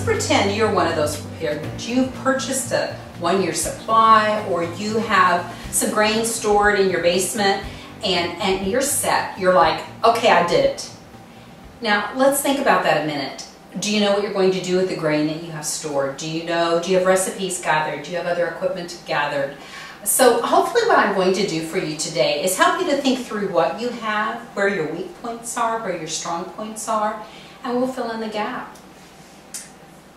pretend you're one of those prepared goods. You've purchased a one-year supply, or you have some grain stored in your basement, and you're set. You're like, okay, I did it. Now, let's think about that a minute. Do you know what you're going to do with the grain that you have stored? Do you have recipes gathered? Do you have other equipment gathered? So hopefully what I'm going to do for you today is help you to think through what you have, where your weak points are, where your strong points are, and we'll fill in the gap.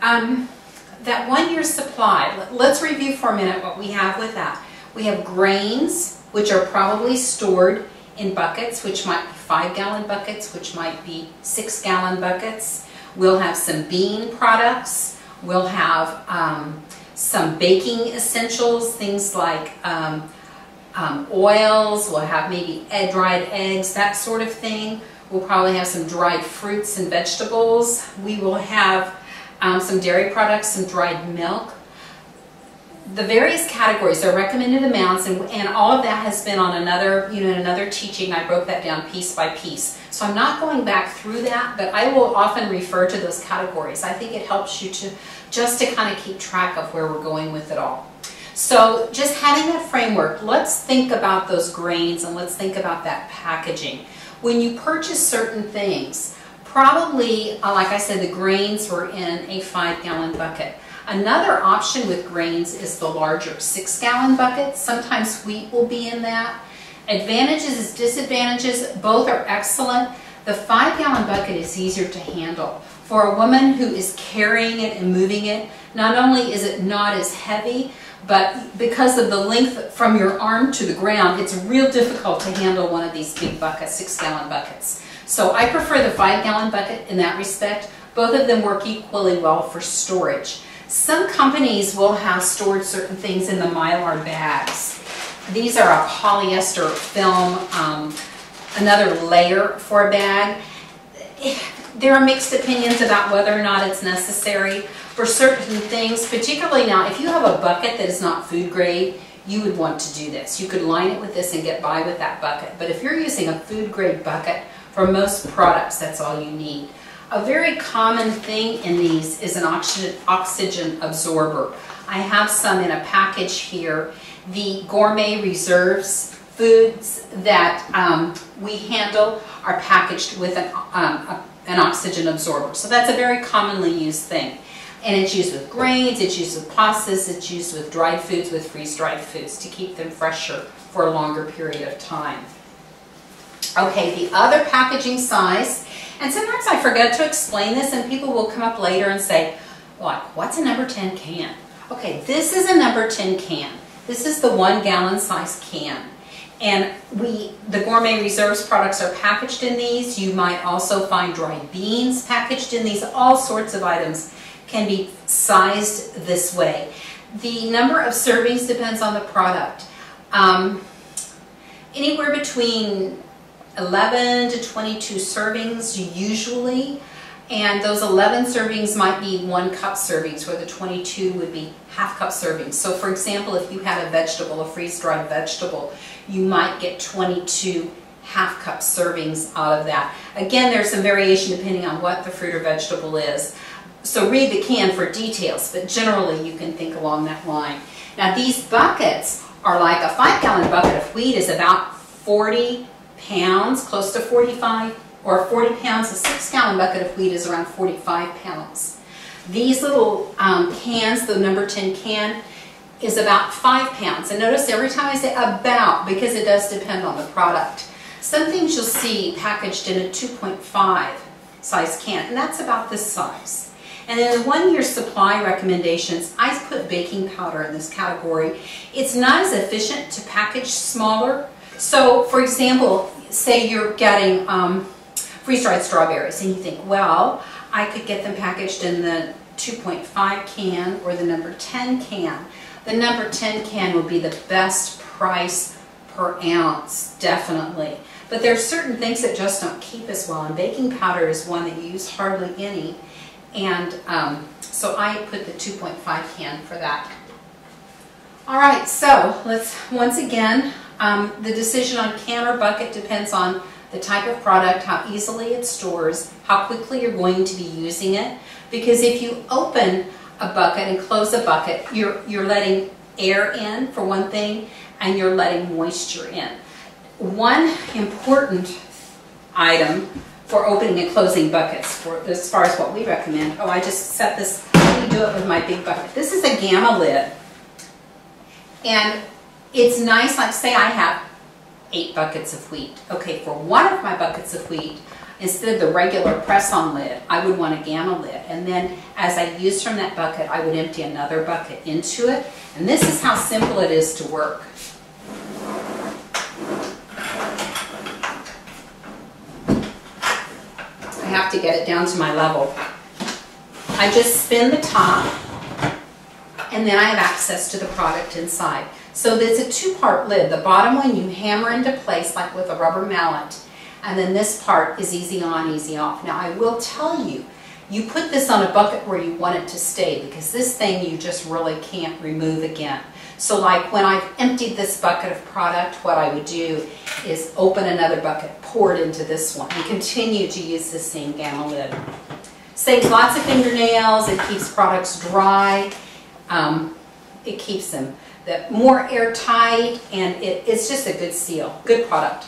That one-year supply, let's review for a minute what we have with that. We have grains, which are probably stored in buckets, which might be 5-gallon buckets, which might be 6-gallon buckets. We'll have some bean products. We'll have some baking essentials, things like oils. We'll have maybe dried eggs, that sort of thing. We'll probably have some dried fruits and vegetables. We will have some dairy products, some dried milk. The various categories, their recommended amounts, and all of that has been on another, another teaching. I broke that down piece by piece. So I'm not going back through that, but I will often refer to those categories. I think it helps you just to kind of keep track of where we're going with it all. So just having that framework, let's think about those grains and let's think about that packaging. When you purchase certain things, probably, like I said, the grains were in a 5-gallon bucket. Another option with grains is the larger 6-gallon bucket. Sometimes wheat will be in that. Advantages is disadvantages. Both are excellent. The 5-gallon bucket is easier to handle. For a woman who is carrying it and moving it, not only is it not as heavy, but because of the length from your arm to the ground, it's real difficult to handle one of these big buckets, 6-gallon buckets. So I prefer the 5-gallon bucket in that respect. Both of them work equally well for storage. Some companies will have stored certain things in the Mylar bags. These are a polyester film, another layer for a bag. There are mixed opinions about whether or not it's necessary for certain things, particularly now if you have a bucket that is not food grade, you would want to do this. You could line it with this and get by with that bucket. But if you're using a food grade bucket, for most products, that's all you need. A very common thing in these is an oxygen absorber. I have some in a package here. The Gourmet Reserves foods that we handle are packaged with an oxygen absorber. So that's a very commonly used thing. And it's used with grains, it's used with pastas, it's used with dried foods, with freeze-dried foods to keep them fresher for a longer period of time. Okay, the other packaging size, and sometimes I forget to explain this and people will come up later and say, like, what's a number 10 can? Okay, this is a number 10 can. This is the 1-gallon size can. And the Gourmet Reserves products are packaged in these. You might also find dried beans packaged in these. All sorts of items can be sized this way. The number of servings depends on the product. Anywhere between 11 to 22 servings usually, and those 11 servings might be 1-cup servings, where the 22 would be half-cup servings. So for example, if you had a vegetable, a freeze-dried vegetable, you might get 22 half-cup servings out of that. Again, there's some variation depending on what the fruit or vegetable is. So read the can for details, but generally you can think along that line. Now these buckets are like a 5-gallon bucket of wheat is about 40 pounds, close to 45, or 40 pounds. A 6-gallon bucket of wheat is around 45 pounds. These little cans, the number 10 can, is about 5 pounds. And notice every time I say about, because it does depend on the product. Some things you'll see packaged in a 2.5 size can, and that's about this size. And then the 1-year supply recommendations, I put baking powder in this category. It's not as efficient to package smaller. So, for example, say you're getting freeze-dried strawberries and you think, well, I could get them packaged in the 2.5 can or the number 10 can. The number 10 can would be the best price per ounce, definitely. But there are certain things that just don't keep as well, and baking powder is one that you use hardly any. And so I put the 2.5 can for that. All right, so let's once again, the decision on can or bucket depends on the type of product, how easily it stores, how quickly you're going to be using it. Because if you open a bucket and close a bucket, you're letting air in for one thing, and you're letting moisture in. One important item for opening and closing buckets, as far as what we recommend. Oh, I just set this, let me do it with my big bucket. This is a Gamma lid. And it's nice, like say I have 8 buckets of wheat. Okay, for one of my buckets of wheat, instead of the regular press-on lid, I would want a Gamma lid. And then as I used from that bucket, I would empty another bucket into it. And this is how simple it is to work. I have to get it down to my level. I just spin the top, and then I have access to the product inside. So there's a 2-part lid. The bottom one you hammer into place like with a rubber mallet, and then this part is easy on, easy off. Now I will tell you, you put this on a bucket where you want it to stay, because this thing you just really can't remove again. So like when I've emptied this bucket of product, what I would do is open another bucket, pour it into this one, and continue to use the same Gamma lid. Saves lots of fingernails, it keeps products dry, it keeps them more airtight, and it's just a good seal, good product.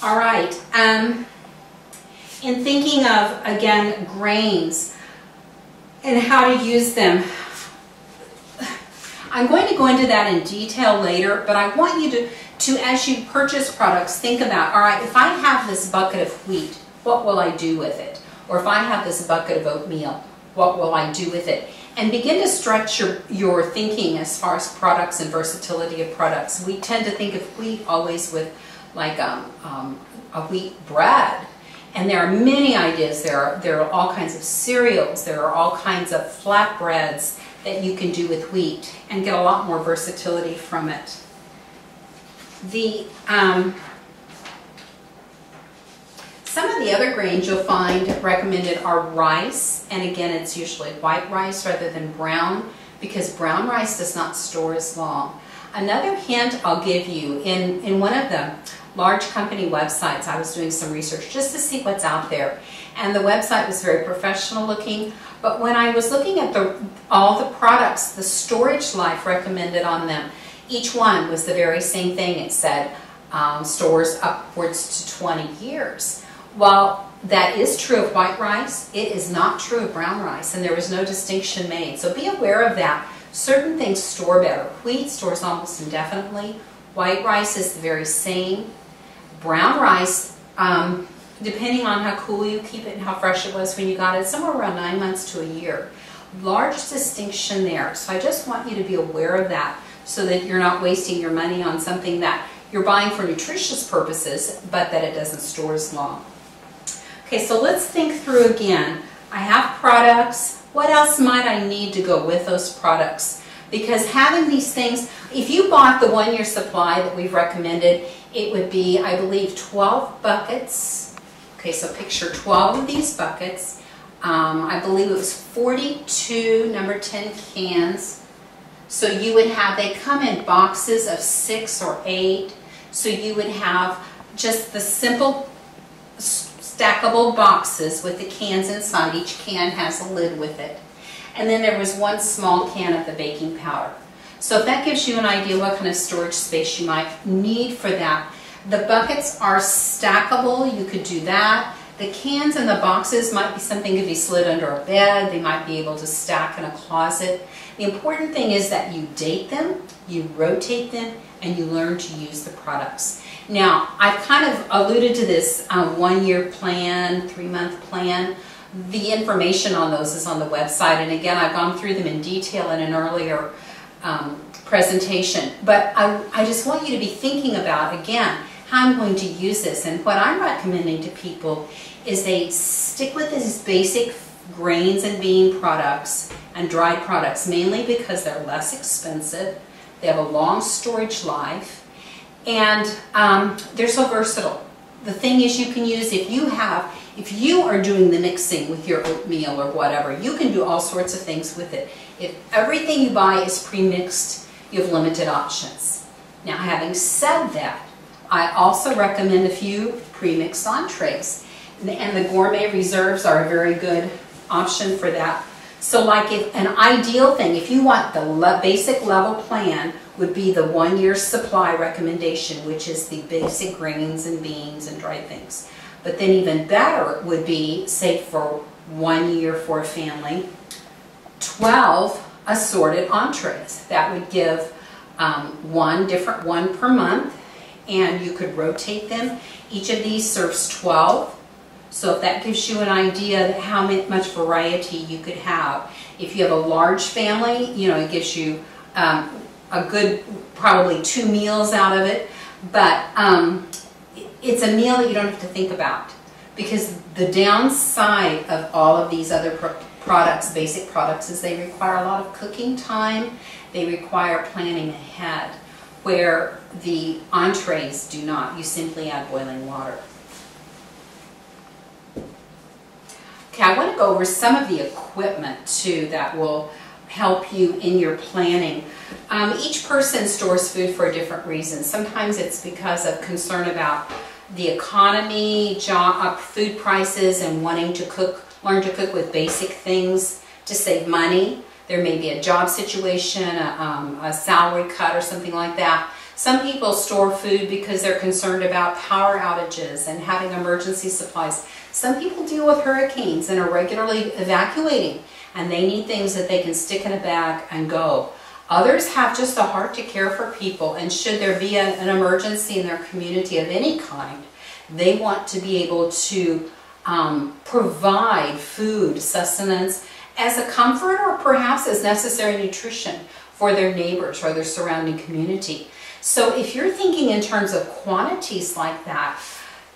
All right, in thinking of, again, grains and how to use them, I'm going to go into that in detail later, but I want you to as you purchase products, think about, all right, if I have this bucket of wheat, what will I do with it? Or if I have this bucket of oatmeal, what will I do with it? And begin to stretch your thinking as far as products and versatility of products. We tend to think of wheat always with like a wheat bread. And there are many ideas. There are all kinds of cereals. There are all kinds of flatbreads that you can do with wheat and get a lot more versatility from it. Some of the other grains you'll find recommended are rice, and again it's usually white rice rather than brown, because brown rice does not store as long. Another hint I'll give you, in one of the large company websites, I was doing some research just to see what's out there, and the website was very professional looking, but when I was looking at all the products, the storage life recommended on them, each one was the very same thing. It said stores upwards to 20 years. While that is true of white rice, it is not true of brown rice, and there was no distinction made. So be aware of that. Certain things store better. Wheat stores almost indefinitely. White rice is the very same. Brown rice, depending on how cool you keep it and how fresh it was when you got it, somewhere around 9 months to a year. Large distinction there. So I just want you to be aware of that so that you're not wasting your money on something that you're buying for nutritious purposes, but that it doesn't store as long. Okay, so let's think through again. I have products. What else might I need to go with those products? Because having these things, if you bought the 1-year supply that we've recommended, it would be, I believe, 12 buckets. Okay, so picture 12 of these buckets. I believe it was 42 number 10 cans. So you would have, they come in boxes of 6 or 8. So you would have just the simple stackable boxes with the cans inside. Each can has a lid with it. And then there was one small can of the baking powder. So if that gives you an idea what kind of storage space you might need for that. The buckets are stackable. You could do that. The cans and the boxes might be something that could be slid under a bed. They might be able to stack in a closet. The important thing is that you date them, you rotate them, and you learn to use the products. Now, I've kind of alluded to this 1-year plan, 3-month plan. The information on those is on the website, and again, I've gone through them in detail in an earlier presentation. But I just want you to be thinking about, again, how I'm going to use this. And what I'm recommending to people is they stick with these basic grains and bean products and dried products, mainly because they're less expensive, they have a long storage life, and they're so versatile. The thing is, you can use, if you are doing the mixing with your oatmeal or whatever, you can do all sorts of things with it. If everything you buy is pre-mixed, you have limited options. Now, having said that, I also recommend a few pre-mixed entrees. And the gourmet reserves are a very good option for that. So like if an ideal thing, if you want the basic level plan, would be the 1 year supply recommendation, which is the basic grains and beans and dried things. But then even better would be, say for 1 year for a family, 12 assorted entrees. That would give one different one per month, and you could rotate them. Each of these serves 12. So if that gives you an idea of how much variety you could have. If you have a large family, you know, it gives you a good, probably 2 meals out of it. But it's a meal that you don't have to think about. Because the downside of all of these other products, basic products, is they require a lot of cooking time. They require planning ahead, where the entrees do not. You simply add boiling water. Okay, I want to go over some of the equipment too that will help you in your planning. Each person stores food for a different reason. Sometimes it's because of concern about the economy, food prices, and wanting to learn to cook with basic things to save money. There may be a job situation, a salary cut or something like that. Some people store food because they're concerned about power outages and having emergency supplies. Some people deal with hurricanes and are regularly evacuating, and they need things that they can stick in a bag and go. Others have just a heart to care for people, and should there be an emergency in their community of any kind, they want to be able to provide food, sustenance, as a comfort or perhaps as necessary nutrition for their neighbors or their surrounding community. So if you're thinking in terms of quantities like that,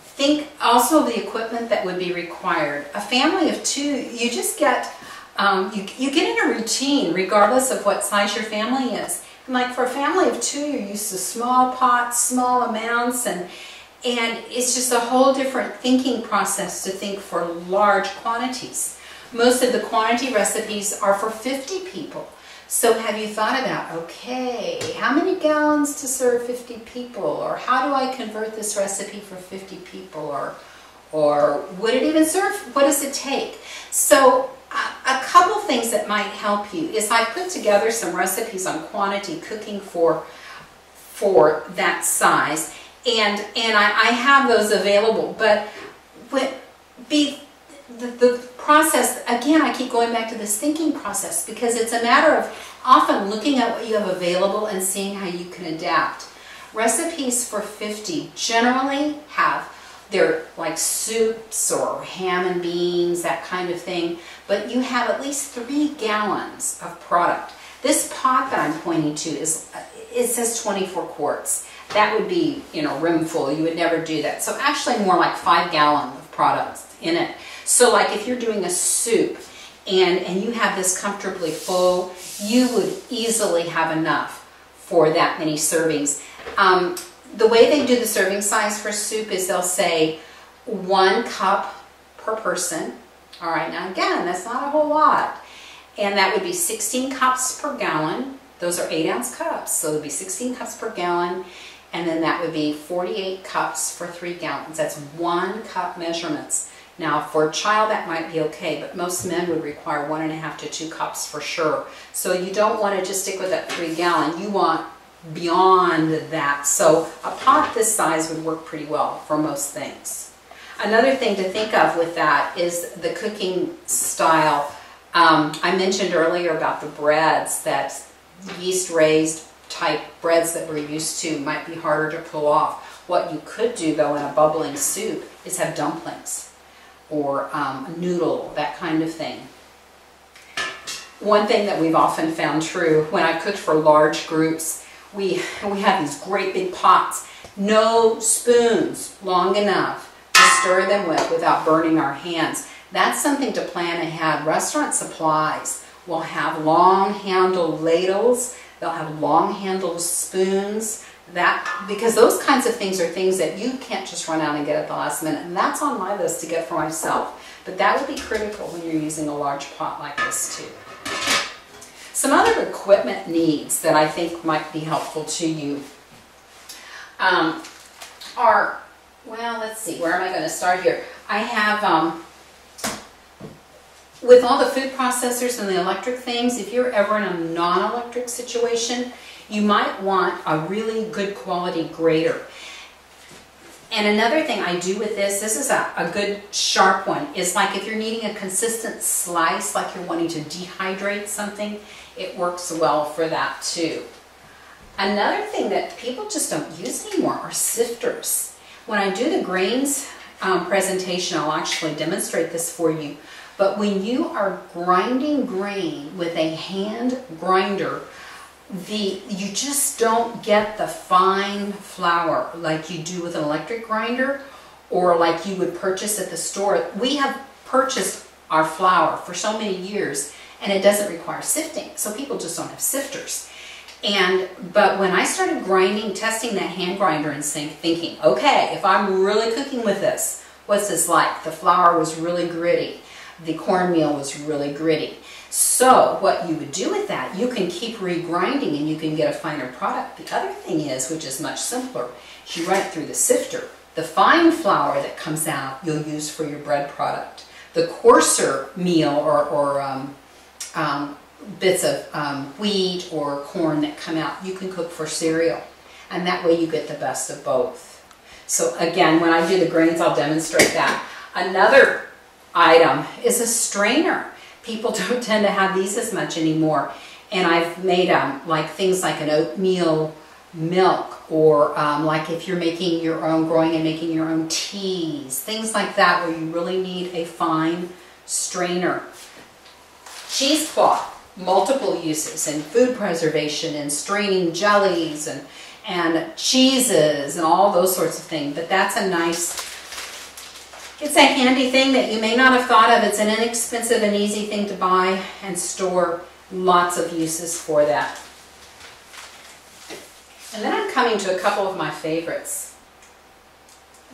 think also of the equipment that would be required. A family of 2, you just get, you get in a routine regardless of what size your family is. And like for a family of 2, you're used to small pots, small amounts, and it's just a whole different thinking process to think for large quantities. Most of the quantity recipes are for 50 people. So have you thought about, okay, how many gallons to serve 50 people? Or how do I convert this recipe for 50 people? Or would it even serve? What does it take? So a couple things that might help you is I put together some recipes on quantity cooking for that size. And I have those available. But the process, again, I keep going back to this thinking process because it's a matter of often looking at what you have available and seeing how you can adapt. Recipes for 50 generally have, they're like soups or ham and beans, that kind of thing, but you have at least 3 gallons of product. This pot that I'm pointing to it says 24 quarts. That would be, you know, rim full. You would never do that. So actually more like 5 gallons of product in it. So like if you're doing a soup and you have this comfortably full, you would easily have enough for that many servings. The way they do the serving size for soup is they'll say 1 cup per person. All right, now again, that's not a whole lot. And that would be 16 cups per gallon. Those are 8-ounce cups, so it would be 16 cups per gallon. And then that would be 48 cups for 3 gallons. That's 1 cup measurements. Now, for a child, that might be okay, but most men would require 1.5 to 2 cups for sure. So you don't want to just stick with that 3 gallon. You want beyond that. So a pot this size would work pretty well for most things. Another thing to think of with that is the cooking style. I mentioned earlier about the breads, that yeast-raised type breads that we're used to might be harder to pull off. What you could do, though, in a bubbling soup is have dumplings or a noodle, that kind of thing. One thing that we've often found true, when I cooked for large groups, we have these great big pots, no spoons long enough to stir them with without burning our hands. That's something to plan ahead. Restaurant supplies will have long-handled ladles, they'll have long-handled spoons, because those kinds of things are things that you can't just run out and get at the last minute, and that's on my list to get for myself. But that would be critical when you're using a large pot like this too. Some other equipment needs that I think might be helpful to you are, well, let's see, where am I going to start here? I have, with all the food processors and the electric things, if you're ever in a non-electric situation, you might want a really good quality grater. And another thing I do with this is a good sharp one, is like if you're needing a consistent slice, like you're wanting to dehydrate something, it works well for that too. Another thing that people just don't use anymore are sifters. When I do the grains presentation, I'll actually demonstrate this for you. But when you are grinding grain with a hand grinder, you just don't get the fine flour like you do with an electric grinder or like you would purchase at the store. We have purchased our flour for so many years and it doesn't require sifting, so people just don't have sifters. But when I started grinding, testing that hand grinder and thinking, okay, if I'm really cooking with this, what's this like? The flour was really gritty. The cornmeal was really gritty. So what you would do with that, you can keep regrinding and you can get a finer product. The other thing is, which is much simpler, is you run it through the sifter. The fine flour that comes out, you'll use for your bread product. The coarser meal or bits of wheat or corn that come out, you can cook for cereal. And that way you get the best of both. So again, when I do the grains, I'll demonstrate that. Another item is a strainer. People don't tend to have these as much anymore. And I've made like things like an oatmeal milk, or like if you're making your own, growing and making your own teas, things like that where you really need a fine strainer. Cheesecloth, multiple uses in food preservation and straining jellies and cheeses and all those sorts of things. But that's a nice, it's a handy thing that you may not have thought of. It's an inexpensive and easy thing to buy and store. Lots of uses for that. And then I'm coming to a couple of my favorites.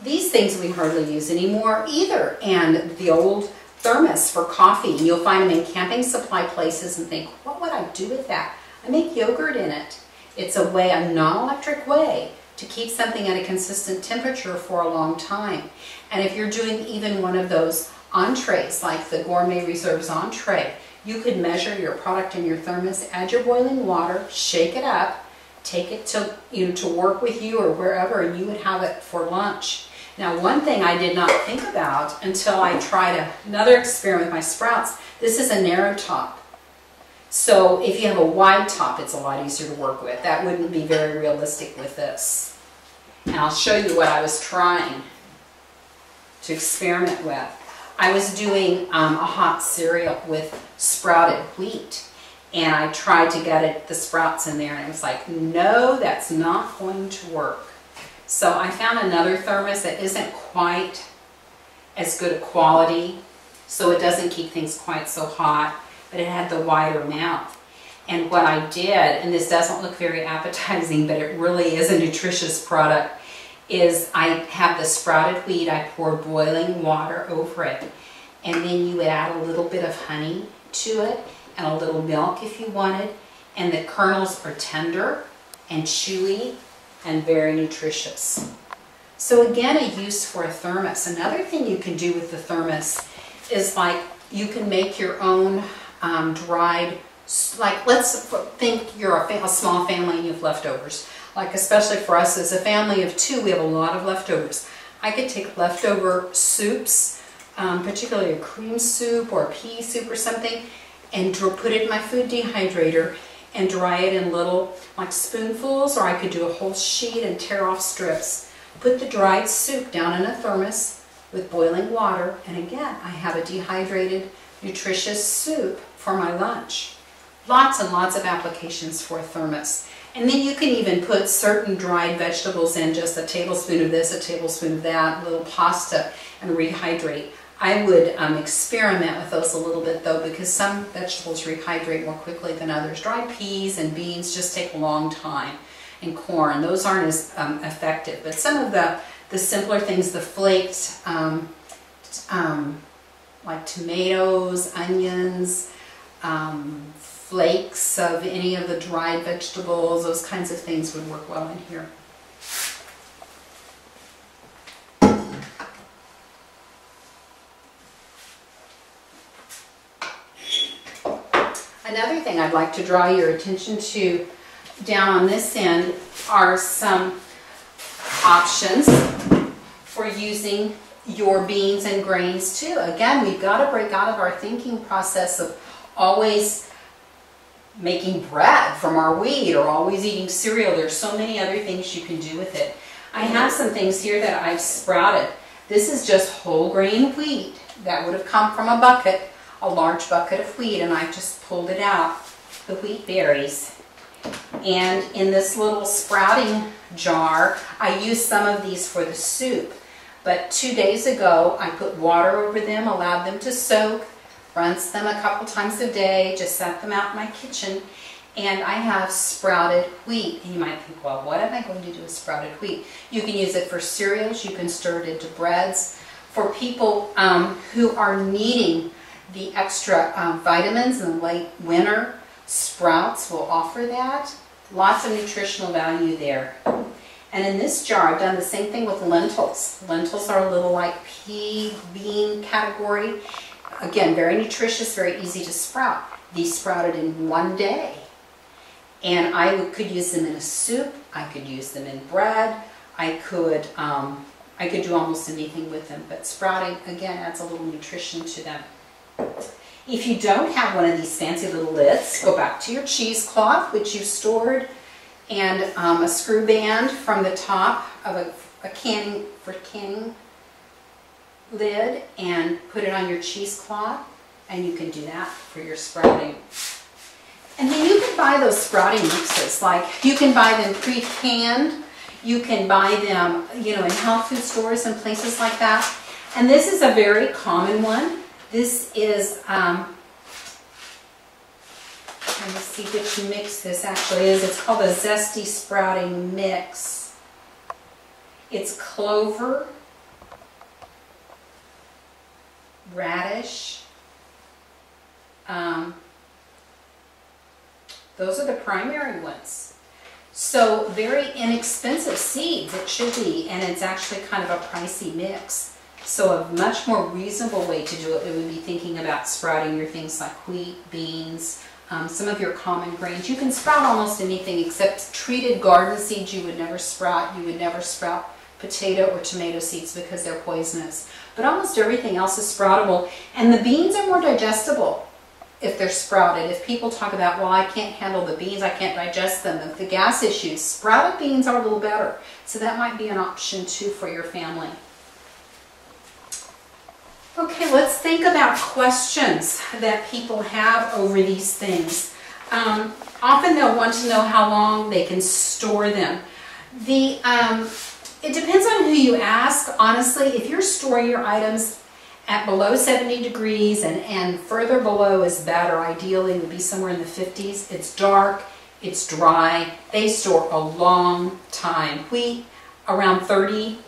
These things we hardly use anymore either. And the old thermos for coffee. You'll find them in camping supply places and think, what would I do with that? I make yogurt in it. It's a way, a non-electric way to keep something at a consistent temperature for a long time. And if you're doing even one of those entrees, like the Gourmet Reserves entree, you could measure your product in your thermos, add your boiling water, shake it up, take it to work with you or wherever, and you would have it for lunch. Now, one thing I did not think about until I tried another experiment with my sprouts, this is a narrow top. So if you have a wide top, it's a lot easier to work with. That wouldn't be very realistic with this. And I'll show you what I was trying to experiment with. I was doing a hot cereal with sprouted wheat. And I tried to get the sprouts in there, and it was like, no, that's not going to work. So I found another thermos that isn't quite as good a quality, so it doesn't keep things quite so hot, but it had the wider mouth. And what I did, and this doesn't look very appetizing, but it really is a nutritious product, is I have the sprouted wheat, I pour boiling water over it, and then you would add a little bit of honey to it, and a little milk if you wanted, and the kernels are tender and chewy and very nutritious. So again, a use for a thermos. Another thing you can do with the thermos is like you can make your own dried, like let's think you're a small family and you have leftovers. Like especially for us as a family of 2, we have a lot of leftovers. I could take leftover soups, particularly a cream soup or a pea soup or something, and put it in my food dehydrator and dry it in little like spoonfuls, or I could do a whole sheet and tear off strips. Put the dried soup down in a thermos with boiling water, and again, I have a dehydrated, nutritious soup for my lunch. Lots and lots of applications for a thermos. And then you can even put certain dried vegetables in, just a tablespoon of this, a tablespoon of that, a little pasta, and rehydrate. I would experiment with those a little bit though, because some vegetables rehydrate more quickly than others. Dried peas and beans just take a long time, and corn, those aren't as effective. But some of the simpler things, the flakes, like tomatoes, onions, flakes of any of the dried vegetables, those kinds of things would work well in here. thing I'd like to draw your attention to down on this end are some options for using your beans and grains too. Again, we've got to break out of our thinking process of always making bread from our wheat or always eating cereal. There's so many other things you can do with it. I have some things here that I've sprouted. This is just whole grain wheat that would have come from a bucket, a large bucket of wheat, and I've just pulled it out, the wheat berries. And in this little sprouting jar, I used some of these for the soup. But 2 days ago, I put water over them, allowed them to soak, rinsed them a couple times a day, just set them out in my kitchen, and I have sprouted wheat. And you might think, well, what am I going to do with sprouted wheat? You can use it for cereals, you can stir it into breads. For people who are needing the extra vitamins in the late winter, sprouts will offer that. Lots of nutritional value there. And in this jar, I've done the same thing with lentils. Lentils are a little like pea, bean category. Again, very nutritious, very easy to sprout. These sprouted in 1 day. And I could use them in a soup. I could use them in bread. I could do almost anything with them. But sprouting, again, adds a little nutrition to them. If you don't have one of these fancy little lids, go back to your cheesecloth, which you've stored, and a screw band from the top of a canning lid, and put it on your cheesecloth, and you can do that for your sprouting. And then you can buy those sprouting mixes. Like, you can buy them pre-canned. You can buy them, in health food stores and places like that. And this is a very common one. This is, let me see which mix this actually is. It's called a Zesty Sprouting Mix. It's clover, radish. Those are the primary ones. So very inexpensive seeds, it should be, and it's actually kind of a pricey mix. So a much more reasonable way to do it would be thinking about sprouting your things like wheat, beans, some of your common grains. You can sprout almost anything except treated garden seeds you would never sprout. You would never sprout potato or tomato seeds because they're poisonous. But almost everything else is sproutable. And the beans are more digestible if they're sprouted. If people talk about, well, I can't handle the beans, I can't digest them, if the gas issues, sprouted beans are a little better. So that might be an option too for your family. Okay, let's think about questions that people have over these things. Often they'll want to know how long they can store them. It depends on who you ask. Honestly, if you're storing your items at below 70 degrees and further below is better, ideally would be somewhere in the 50s. It's dark, it's dry, they store a long time. Wheat, around 30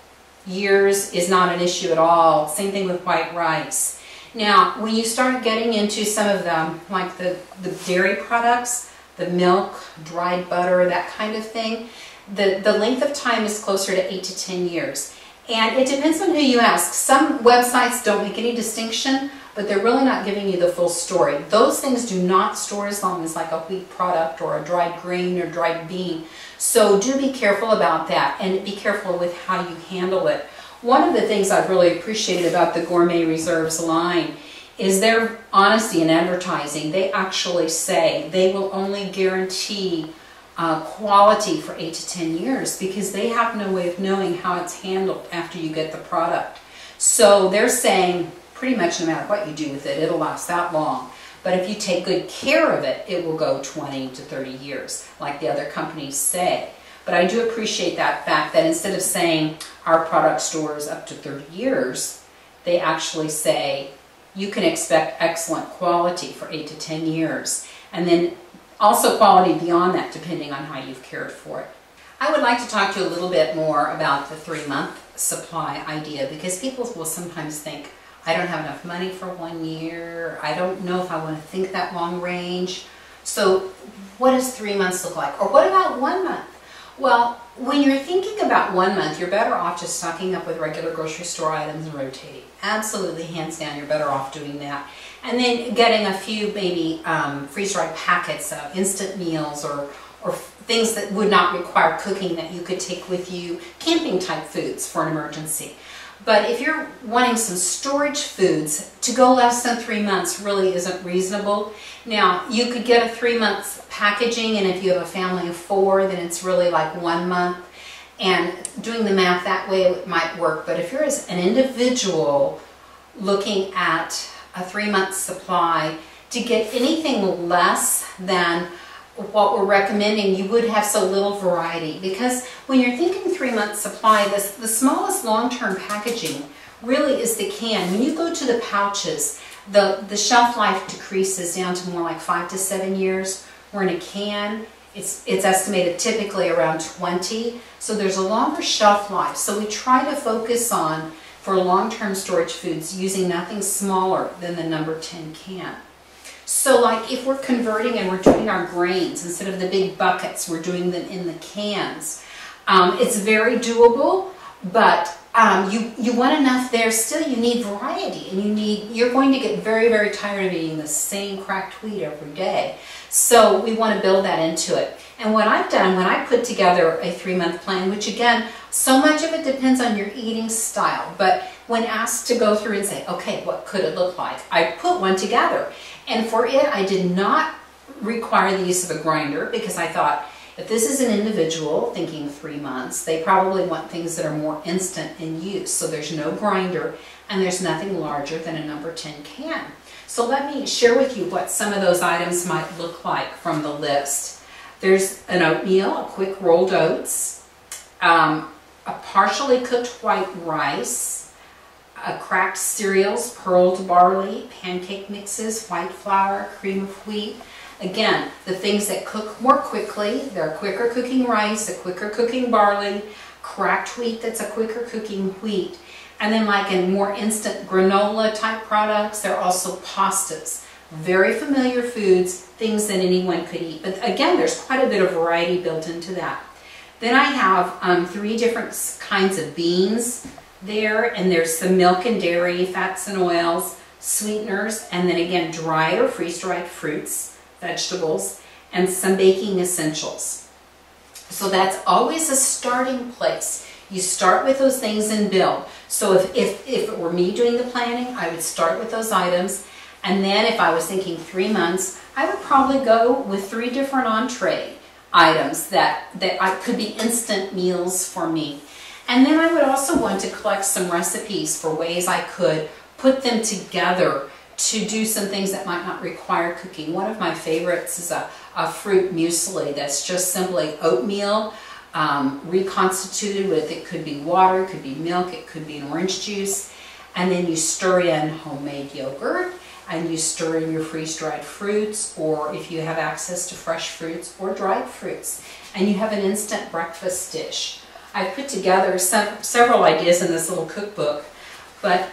years is not an issue at all. Same thing with white rice. Now, when you start getting into some of them, like the dairy products, the milk, dried butter, that kind of thing, the length of time is closer to 8 to 10 years. And it depends on who you ask. Some websites don't make any distinction, but they're really not giving you the full story. Those things do not store as long as like a wheat product or a dried grain or dried bean. So do be careful about that, and be careful with how you handle it. One of the things I've really appreciated about the Gourmet Reserves line is their honesty in advertising. They actually say they will only guarantee quality for 8 to 10 years because they have no way of knowing how it's handled after you get the product. So they're saying pretty much no matter what you do with it, it'll last that long. But if you take good care of it, it will go 20 to 30 years, like the other companies say. But I do appreciate that fact that instead of saying our product stores up to 30 years, they actually say you can expect excellent quality for 8 to 10 years. And then also quality beyond that, depending on how you've cared for it. I would like to talk to you a little bit more about the 3-month supply idea, because people will sometimes think, I don't have enough money for 1 year, I don't know if I want to think that long range. So what does 3 months look like? Or what about 1 month? Well, when you're thinking about 1 month, you're better off just stocking up with regular grocery store items and rotating. Absolutely, hands down, you're better off doing that. And then getting a few maybe freeze-dried packets of instant meals or things that would not require cooking that you could take with you, camping type foods for an emergency. But if you're wanting some storage foods, to go less than 3 months really isn't reasonable. Now, you could get a 3 month packaging, and if you have a family of 4, then it's really like 1 month. And doing the math that way, it might work. But if you're as an individual looking at a 3 month supply, to get anything less than what we're recommending, you would have so little variety, because when you're thinking 3 month supply, the smallest long-term packaging really is the can. When you go to the pouches, the shelf life decreases down to more like 5 to 7 years, where in a can it's estimated typically around 20, so there's a longer shelf life. So we try to focus on, for long-term storage foods, using nothing smaller than the number 10 can. So like if we're converting and we're doing our grains, instead of the big buckets, we're doing them in the cans. It's very doable, but you want enough there. Still, you need variety, and you're going to get very, very tired of eating the same cracked wheat every day. So we want to build that into it. And what I've done when I put together a 3 month plan, which again, so much of it depends on your eating style, but when asked to go through and say, okay, what could it look like? I put one together. And for it, I did not require the use of a grinder, because I thought, if this is an individual thinking 3 months, they probably want things that are more instant in use. So there's no grinder, and there's nothing larger than a number 10 can. So let me share with you what some of those items might look like from the list. There's an oatmeal, a quick rolled oats, a partially cooked white rice, cracked cereals, pearled barley, pancake mixes, white flour, cream of wheat. Again, the things that cook more quickly, they're quicker cooking rice, a quicker cooking barley, cracked wheat that's a quicker cooking wheat. And then like in more instant granola type products, there are also pastas. Very familiar foods, things that anyone could eat. But again, there's quite a bit of variety built into that. Then I have 3 different kinds of beans there, and there's some milk and dairy, fats and oils, sweeteners, and then again dried or freeze-dried fruits, vegetables, and some baking essentials. So that's always a starting place. You start with those things and build. So if it were me doing the planning, I would start with those items, and then if I was thinking 3 months, I would probably go with 3 different entree items that could be instant meals for me. And then I would also want to collect some recipes for ways I could put them together to do some things that might not require cooking. One of my favorites is a fruit muesli that's just simply oatmeal reconstituted with, it could be water, it could be milk, it could be an orange juice, and then you stir in homemade yogurt, and you stir in your freeze-dried fruits, or if you have access to fresh fruits or dried fruits, and you have an instant breakfast dish. I put together several ideas in this little cookbook, but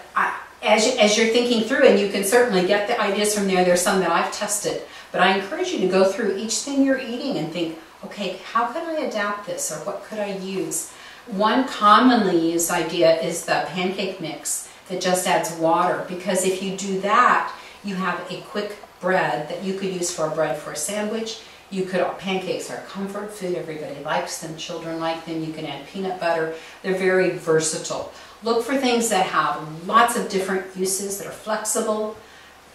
as you're thinking through, and you can certainly get the ideas from there, there's some that I've tested, but I encourage you to go through each thing you're eating and think, okay, how can I adapt this, or what could I use? One commonly used idea is the pancake mix that just adds water, because if you do that, you have a quick bread that you could use for a sandwich. Pancakes are a comfort food, everybody likes them, children like them, you can add peanut butter, they're very versatile. Look for things that have lots of different uses, that are flexible,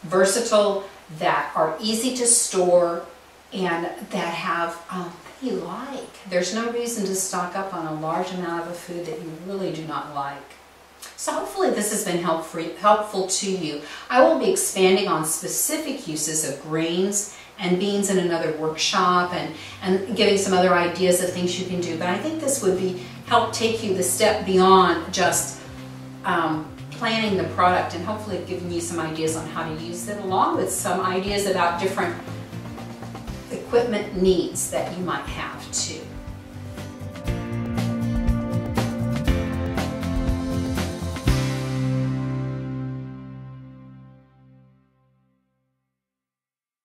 versatile, that are easy to store, and that have that you like. There's no reason to stock up on a large amount of a food that you really do not like. So hopefully this has been helpful to you. I will be expanding on specific uses of grains and beans in another workshop, and giving some other ideas of things you can do. But I think this would help take you the step beyond just planning the product, and hopefully giving you some ideas on how to use it, along with some ideas about different equipment needs that you might have too.